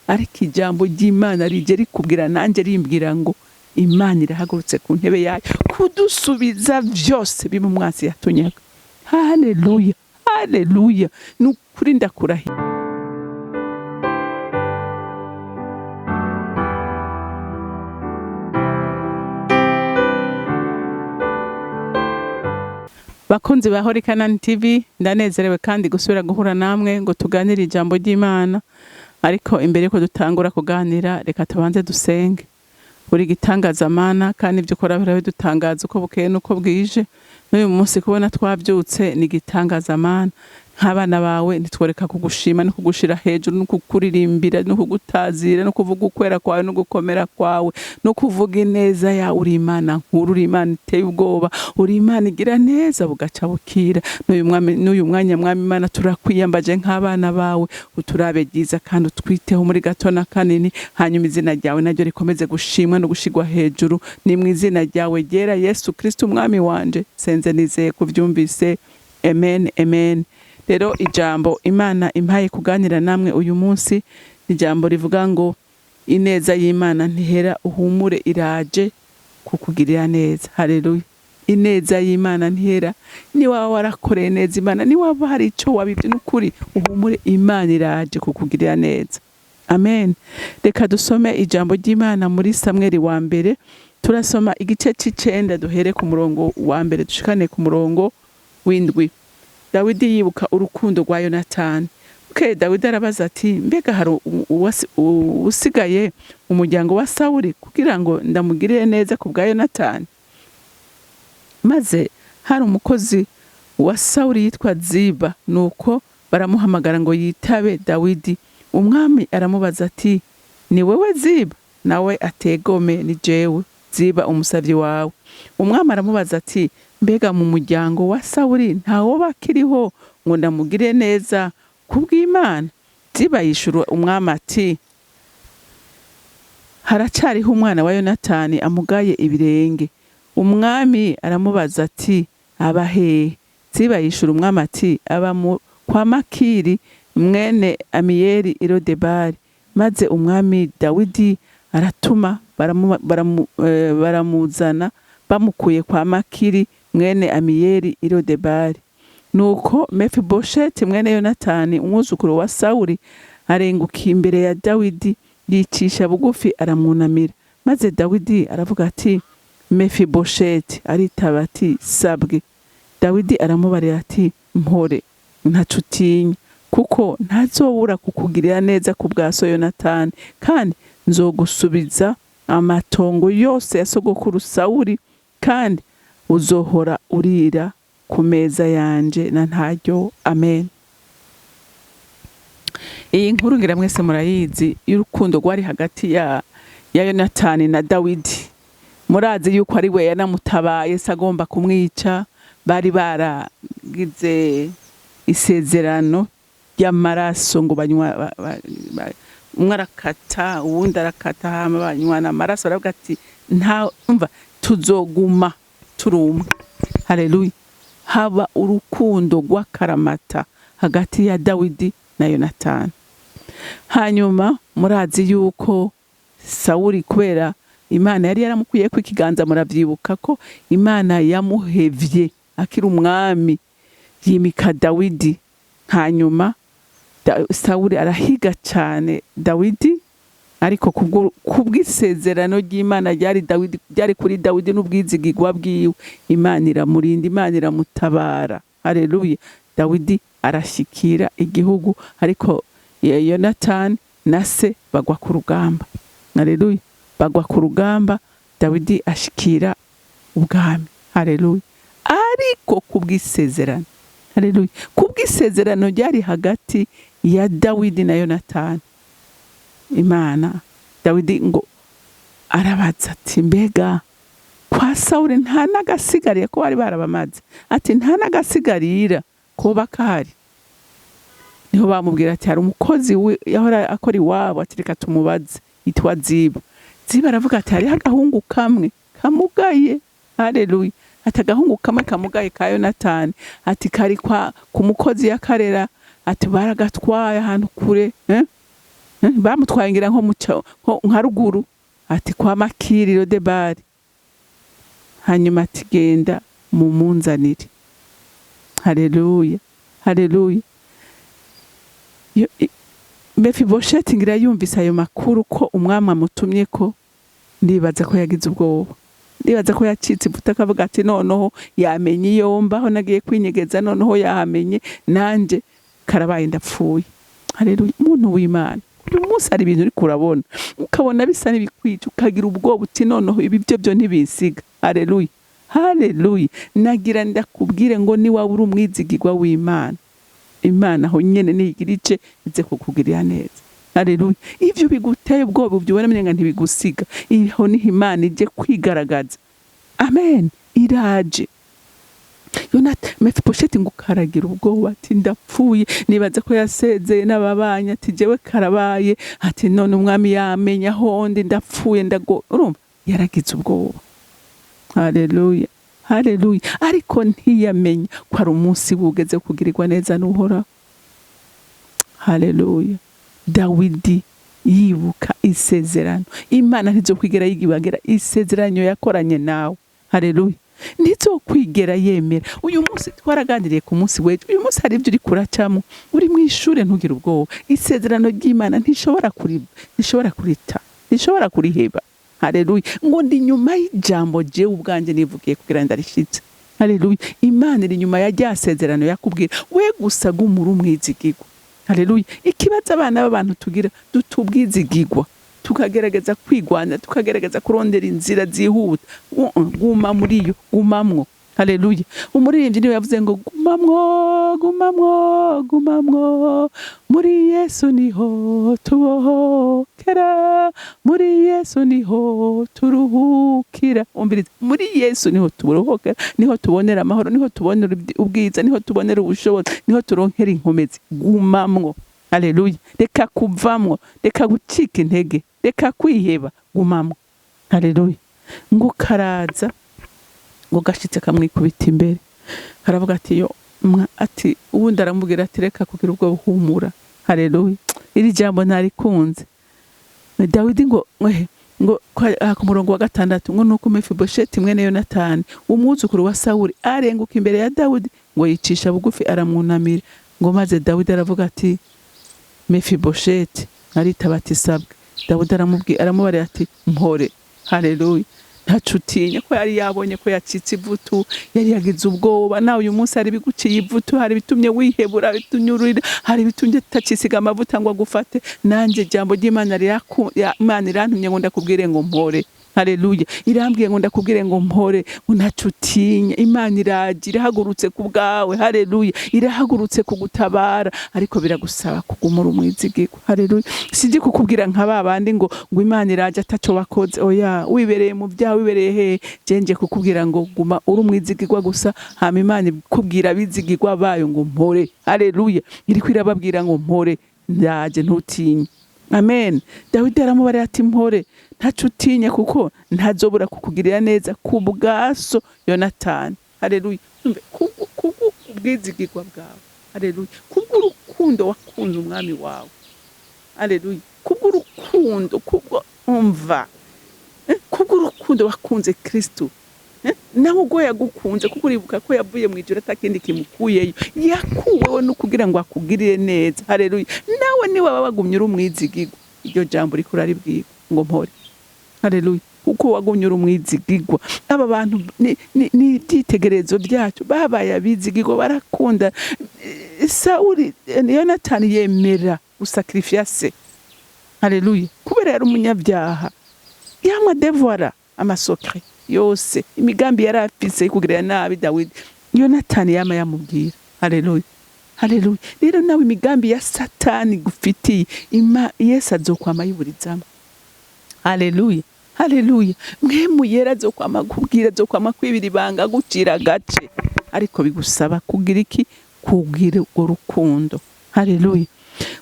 ariko ijambo ry'Imana rije rikubwira nanjye rimbwira ngo Imana irahagurutse ku ntebe yayo kudusubiza byose bimu mwasi yatunyaga. Haleluya, haleluya, nukuri ndakurahiye. Bakunzi ba CANAAN TV, ndanezerewe kandi gusubira guhura namwe ngo tuganire ijambo ry'Imana. Ariko imbere ko dutangura kuganira, reka tubanze dusenge. Uri gitangaza Mana kandi ibyo ukora birabe dutangaza uko bukeye nuko bwije. N'uyu munsi kubona twabyutse ni gitangaza Mana. Nk'abana bawe nitworeka kugushima no kugushira hejuru no kukuririmbira no kugutazira no kuvuga ukwera kwawe no gukomera kwawe no kuvuga ineza ya uri Imana nkuru, uri Imana iteye ubwoba, uri Imana igira neza bugaca bukira. N'uyu mwanya Mwami Imana turakwiyambaje nk'abana bawe, uturabe byiza kandi utwiteho muri gato na kanini, hanyuma izina ryawe naryo rikomeze gushimwa no gushigwa hejuru. Ni mu izina ryawe ryera Yesu Kristo umwami wanje senze nizeye kuvyumvise. Amen, amen. Rero ijambo Imana impaye kuganira namwe uyu munsi, ijambo rivuga ngo ineza y'Imana ntihera, uhumure iraje kukugirira neza. Haleluya. Ineza y'Imana ntihera, ni waba warakoreye neza Imana, ni waba hari ico wabivye n'ukuri, uhumure Imana iraje kukugirira neza. Amen. Reka dusome ijambo ry'Imana muri Samweli wa mbere, turasoma igice c'icenda duhere ku murongo wa mbere dushikane ku murongo w'indwi. Dawidi yibuka urukundo rwa Yonatani. Dawidi arabaza ati, mbega hari usigaye umuryango wa Sawuli kugira ngo ndamugirire neza ku bwa Yonatani? Maze hari umukozi wa Sawuli yitwa Ziba, nuko baramuhamagara ngo yitabe Dawidi. Umwami aramubaza ati, ni wewe Ziba? Nawe ategome, ni jewe Ziba umusavyi wawe. Umwami aramubaza ati, mbega mu muryango wa Sawuli ntawo bakiriho ngo ndamugire neza ku bw'Imana? Ziba yishura umwami ati, haracariho umwana wa Yonatani amugaye ibirenge. Umwami aramubaza ati, abahe? Ziba yishura umwami ati, aba kwa Makiri mwene Amiyeli i Lodebari. Maze umwami Dawidi aratuma baramuzana bamukuye kwa Makiri mwene Amiyeli i Lodebari. Nuko Mefibosheti mwene Yonatani umwuzukuru wa Sawuli arenguka imbere ya Dawidi, yicisha bugufi aramwunamira. Maze Dawidi aravuga ati, Mefibosheti. Aritaba ati, sabwe. Dawidi aramubarira ati, mpore, ntacutinya, kuko ntazobura kukugirira neza ku bwa so Yonatani, kandi nzogusubiza amatongo yose ya sogokuru Sawuli, kandi uzohora urira ku meza yanje na ntaryo. Amen. Iyi nkuru ngira mwese murayizi y'urukundo rwari hagati ya Yonatani na Dawidi. Murazi yuko ari we yanamutabaye sagomba kumwica, bari baragize isezerano y'amaraso ngo banywa, umwe arakata uwundi arakata, hama banywana amaraso. Aravuga ati, nta umva tuzoguma turumwe. Haleluya. Haba urukundo rw'akaramata hagati ya Dawidi na Yonatani. Hanyuma murazi yuko Sawuli kubera Imana yari yaramukuye ku ikiganza, muravyibuka ko Imana yamuhevye akiri umwami, yimika Dawidi. Hanyuma Sawuli arahiga cyane Dawidi, ariko kubw'isezerano ry'Imana ryari kuri Dawidi n'ubwizigirwa bwiwe, Imana iramurinda, Imana iramutabara. Haleluya. Dawidi arashikira igihugu, ariko Yonatani na se bagwa ku rugamba. Haleluya. Bagwa ku rugamba, Dawidi ashikira ubwami. Haleluya. Ariko kubw'isezerano, haleluya, kubw'isezerano ryari hagati ya Dawidi na Yonatani, Imana, Dawidi ngo arabaza ati, mbega kwa Sawuli nta nagasigariye ko bari barabamaze? Ati, nta nagasigarira ko bakari. Niho bamubwira ati, hari umukozi yahora akora iwabo, ati reka tumubaze, yitwa Ziba. Ziba aravuga ati, hariho agahungu kamwe kamugaye. Haleluya. Ati, agahungu kamwe kamugaye ka Yonatani, ati kari ku mukozi yakarera, ati baragatwaye ahantu kure, bamutwaye ngira nko nka ruguru ati kwa Makiriro de bari, hanyuma ati genda mumunzanire. Haleluya, haleluya. Mefibosheti ngira yumvise ayo makuru ko umwami amutumye ko, ndibaza ko yagize ubwoba, ndibaza ko yacitse ivuta akavuga ati noneho yamenye iyo mbaho nagiye kwinyegeza, noneho yahamenye nanje karabaye ndapfuye. Haleluya. Umuntu w'Imana, uyu munsi hari ibintu uri kurabona ukabona bisa n'ibikwica, ukagira ubwoba uti noneho ibi byo ntibisiga. Haleluya, haleluya. Nagira ndakubwire ngo ni waba uri umwizigirwa w'Imana, Imana aho nyene nigira ice ize kukugirira neza. Haleluya. Ivyo biguteye ubwoba ubyubona menga ntibigusiga, iho ni Imana ije kwigaragaza. Amen. Iraje. Mefibosheti ngo karagira ubwoba ati ndapfuye, nibaza ko yasezeye n'ababanya ati jewe karabaye, ati none umwami yamenya hondi ndapfuye urumva yaragize ubwoba. Haleluya, haleluya. Ariko ntiyamenya ko ari umunsi bugeze kugirirwa neza n'Uhoraho. Haleluya. Dawidi yibuka isezerano, Imana ntizokwigera yigibagira isezerano yakoranye nawe. Haleluya. Ntizokwigera yemera. Uyu munsi twaraganiriye ku munsi wejo, uyu munsi hari ibyo uri kuracamo, uri mu ishure ntugira ubwoba. Isezerano ry'Imana ntishobora kuriheba. Haleluya. Ngo ndi nyuma y'ijambo jewe ubwanje nivugiye kugira ndarishitse. Haleluya. Imana iri nyuma ya rya sezerano yakubwira, we gusa gumura umwizigirwa. Haleluya. Ikibazo abana b'abantu tugira dutubwizigirwa, tukagerageza kwigwana, tukagerageza kurondera inzira zihuta. Guma muri yo, gumamwo. Haleluya. Umuririmbyi niwe yavuze ngo gumamwo muri Yesu niho tubohokera, muri Yesu niho turuhukira. Umbiriza, muri Yesu niho turuhokera, niho tubonera amahoro, niho tubonera ubwiza, niho tubonera ubushobozi, niho turonkera inkomezi. Gumamwo. Haleluya. Reka kuvamwo, reka gucika intege, reka kwiheba, gumamwo. Haleluya. Ngo karaza, ngo gashitse kamwikubita imbere, karavuga ati ati ubundi aramubwira ati reka kugira ubwo buhumura. Haleluya. Iri jambo narikunze. Dawidi ngo ku murongo wa 6 ngo nuko Mefibosheti mwene Yonatani umwuzukuru wa Sawuli arenguka imbere ya Dawidi, ngo yicisha bugufi aramwunamira. Ngo maze Dawidi aravuga ati Mefibosheti, aritaba ati sabwe. Dawidi aramubara ati mpore. Haleluya. Ntacutinya ko yari yabonye ko yacitse ivutu, yari yagize ubwoba. Nawe uyu munsi hari biguciye ivutu, hari bitumye wihebura, bitunyurira, hari bitumye tacisiga amavuta ngo agufate. Nanje jambo ry'Imana Imana irantumye ngo ndakubwire ngo mpore. Haleluya. Irambwiye ngo ndakubwire ngo mpore, ntacutinya. Imana iragira hagurutse ku bwawe. Haleluya. Irahagurutse kugutabara, ariko biragusaba kugumura umwizigirwa. Haleluya. Sije kukubwira nka babandi ngo Imana iraje ataco wakoze. Oya, wibereye mu byaha, wibereye he, jenje kukubwira ngo guma uri umwizigirwa gusa, hama Imana ikubwira bizigirwa bayo ngo mpore. Haleluya. Iri kwirababwira ngo mpore, ndaje ntutinye. Amen. Dawidi aramubara ati mpore, ntacutinya kuko ntazobura kukugirira neza ku bwaso Yonatani. Haleluya. Kubwizigirwa bwawe. Haleluya. Kubw'urukundo wakunze umwami wawe. Haleluya. Kubw'urukundo, kubw'urukundo wakunze Kristo. Nawe ubwo yagukunze, kuko uribuka ko yavuye mu ijuru atakindi kimukuyeyo, yakuweho no kugira ngo akugirire neza. Haleluya. Nawe ni waba wagumye uri umwizigirwa, iryo jambo rikurari bwirwa ngo mpore. Haleluya. Kuko wagumye uri umwizigirwa. Aba bantu ni ibyitegererezo byacu, babaye abizigirwa, barakunda. Sawuli, Yonatani yemera gusakrifia se. Haleluya. Kubera yari umunyabyaha, yamadevora amasokre yose, imigambi yari afise kugirira nabi Dawidi, Yonatani yamubwira. Haleluya. Haleluya. Rero nawe imigambi ya Satani gufitiye, Yesu azokwama yiburizamo. Haleluya. Haleluya. Mwemu yera azokwama kubwira, azokwama kwibira ibanga, gucira gace, ariko bigusaba kugira iki? Kugira urwo rukundo. Haleluya.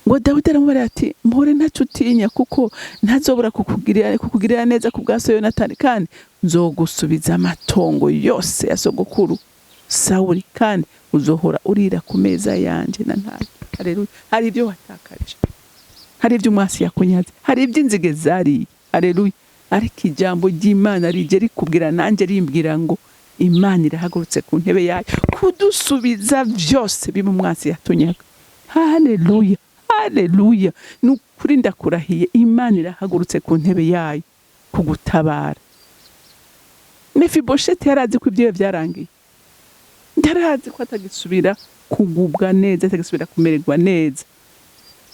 Ngo Dawidi aramubara ati mpore ntacutinya, kuko ntazobura kukugirira neza ku bwaso Yonatani, kandi nzogusubiza amatongo yose ya sogokuru Sawuli, kandi uzohora urira ku meza yanje na ntacyo. Haleluya. Hari ibyo watakaje, hari ibyo umwasi yakunyaze, hari iby'inzige zariye. Haleluya. Ariko ijambo ry'Imana rije rikubwira nanjye rimbwira ngo Imana irahagurutse ku ntebe yayo kudusubiza byose bimu umwasi yatunyaga. Haleluya. Haleluya. Nukuri ndakurahiye, Imana irahagurutse ku ntebe yayo kugutabara. Mefibosheti yarazi ko ibyo byarangiye. Ndarazi ko atagisubira kugubwa neza, atagisubira kumererwa neza.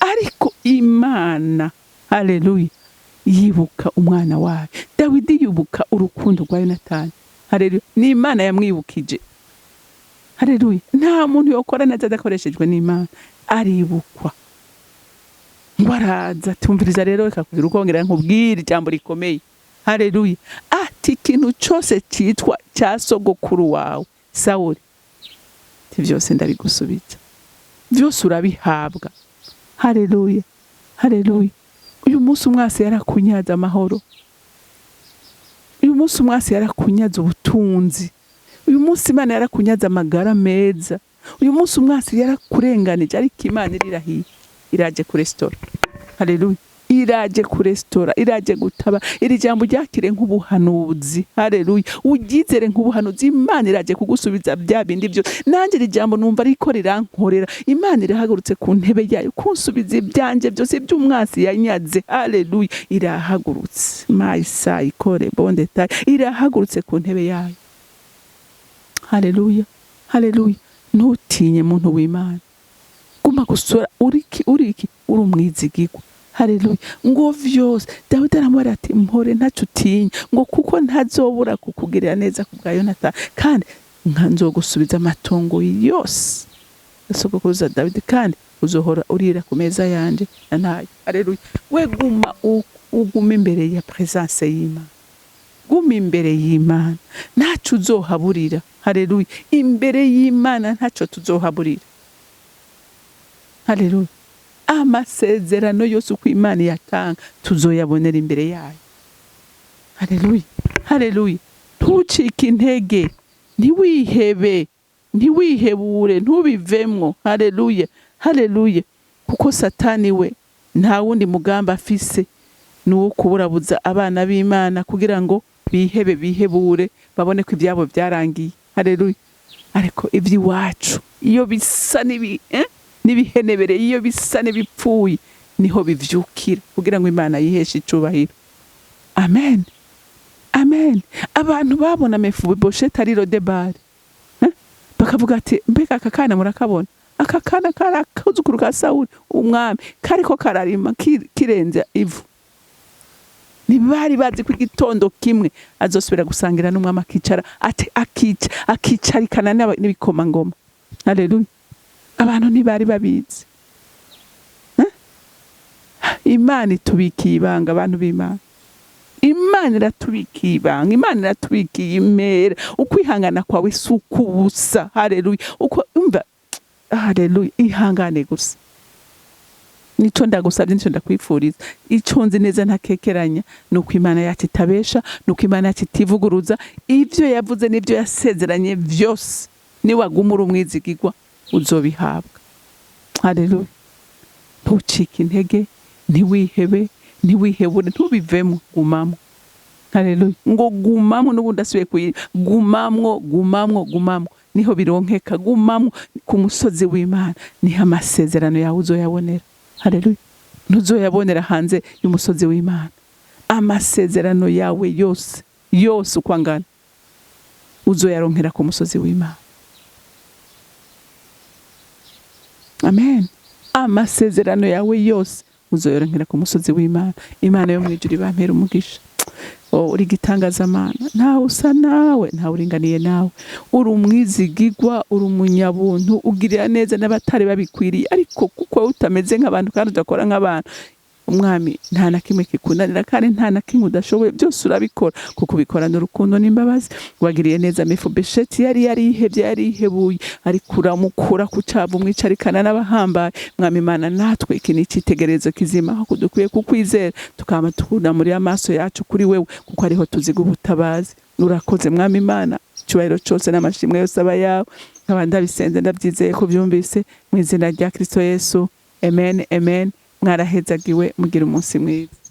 Ariko Imana, haleluya, yibuka umwana wayo. Dawidi yibuka urukundo rwa Yonatani. Haleluya. Ni Imana yamwibukije. Haleluya. Nta muntu yokora neza adakoreshejwe n'Imana. Aribukwa. Ngwaraza tumviriza rero ikakubwira ukongera nkubwira ijambo rikomeye. Haleluya. Ati ikintu cyose cyitwa cya sogokuru wawe Sawuli, byose ndabigusubiza. Byose urabihabwa. Haleluya. Haleluya. Uyu munsi umwasi yarakunyaza amahoro. Uyu munsi umwasi yarakunyaza ubutunzi. Uyu munsi Imana yarakunyaza amagara meza. Uyu munsi umwasi yarakurenganije, ariko Imana irirahiye, iraje kurestora. Haleluya. Iraje kurestora, iraje gutaba. Iri jambo ryakire nk'ubuhanuzi. Haleluya. Ugizere nk'ubuhanuzi, Imana iraje kugusubiza bya bindi byo. Nanjye iri jambo numva ariko rirankorera. Imana irahagurutse ku ntebe yayo kunsubiza ibyanje byose by'umwasi yanyaze. Haleluya. Irahagurutse. Mayisa ikore bonde tayi. Irahagurutse ku ntebe yayo. Haleluya. Haleluya. Ntutinye muntu w'Imana. Guma gusura uriki uri umwizigirwa. Haleluya. Ngo vyose Dawidi aramubwira ati mpore ntacyo utinya, ngo kuko ntazobura kukugirira neza ku bwa Yonatani, kandi nzogusubiza amatongo yose yasogokuruza Dawidi, kandi uzohora urira ku meza yanje nayo. Haleluya. We guma uguma imbere ya presence y'Imana. Guma imbere y'Imana, ntacyo uzohaburira. Haleluya. Imbere y'Imana ntacyo tuzohaburira. Haleluya. Amasezerano yose uko Imana yatanga tuzoyabonera imbere yayo. Haleluya. Haleluya. Ntucike intege, ntiwihebe, ntiwihebure, ntubivemwo. Haleluya. Haleluya. Kuko Satani we nta wundi mugamba afise nuwo kuburabuza abana b'Imana kugira ngo bihebure, babone ko ibyabo byarangiye. Haleluya. Ariko iby'iwacu iyo bisa nibihenebere, iyo bisa n'ibipfuye, niho bivyukira kugira ngo Imana yiheshe icubahiro. Amen. Amen. Abantu babona Mefibosheti ari Lodebari, bakavuga ati mbega aka kana murakabona, aka kana karakuzukuru ka Sawuli umwami, kariko kararima kirenze ivu. Nibari bazi ko igitondo kimwe azosubira gusangira n'umwami, akicara ati akicarikana n'ibikomangoma. Haleluya. Abantu ntibari babizi. Imana itubikiye ibanga, abantu b'Imana. Imana iratubikiye ibanga, Imana iratubikiye imera. Ukwihangana kwawe sukubusa. Haleluya. Uko umva, haleluya, ihangane gusa. Nico ndagusabye, nico ndakwifuriza. Ico nzi neza ntakekeranya nuko Imana yacu itabesha, nuko Imana yacu itivuguruza. Ivyo yavuze n'ivyo yasezeranye vyose, niwagumura umwizigirwa uzobihabwa. Haleluya. Ntucike intege, ntiwihebe, ntiwihebure, ntubivemo, gumamwo. Haleluya. Ngo gumamwo n'ubundi asubiye kuyi, gumamwo niho bironkeka. Gumamwo ku musozi w'Imana, niho amasezerano yawe uzoyabonera. Haleluya. Ntuzoyabonera hanze y'umusozi w'Imana. Amasezerano yawe yose uko angana uzoyaronkera ku musozi w'Imana. Amen. Amasezerano yawe yose uzoyoronkera ku musozi w'Imana. Imana yo mwijuru ibampera umugisha. Uri gitangazamana, ntawe usa nawe, ntawe uringaniye nawe. Uri umwizigirwa, uri umunyabuntu, ugirira neza n'abatari babikwiriye, ariko kuko utameze nk'abantu kandi udakora nk'abantu, umwami nta na kimwe kikunanira, kandi nta na kimwe udashoboye. Byose urabikora kuko ubikorana urukundo n'imbabazi. Wagiriye neza Mefibosheti yari yarihebye, yarihebuye, ariko uramukura ku cyavu, umwicarikana n'abahambaye. Mwami Imana, natwe iki ni icyitegererezo kizima, aho dukwiye kukwizera, tukaba tunamurira amaso yacu kuri wewe, kuko ariho tuziga ubutabazi. Urakoze Mwami Imana, icyubahiro cyose n'amashimwe yose aba yawe. Nkaba ndabisenze ndabyizeye ko byumvise, mu izina rya Kristo Yesu. Amen. Amen. mwarahezagiwe mugira umunsi mwiza.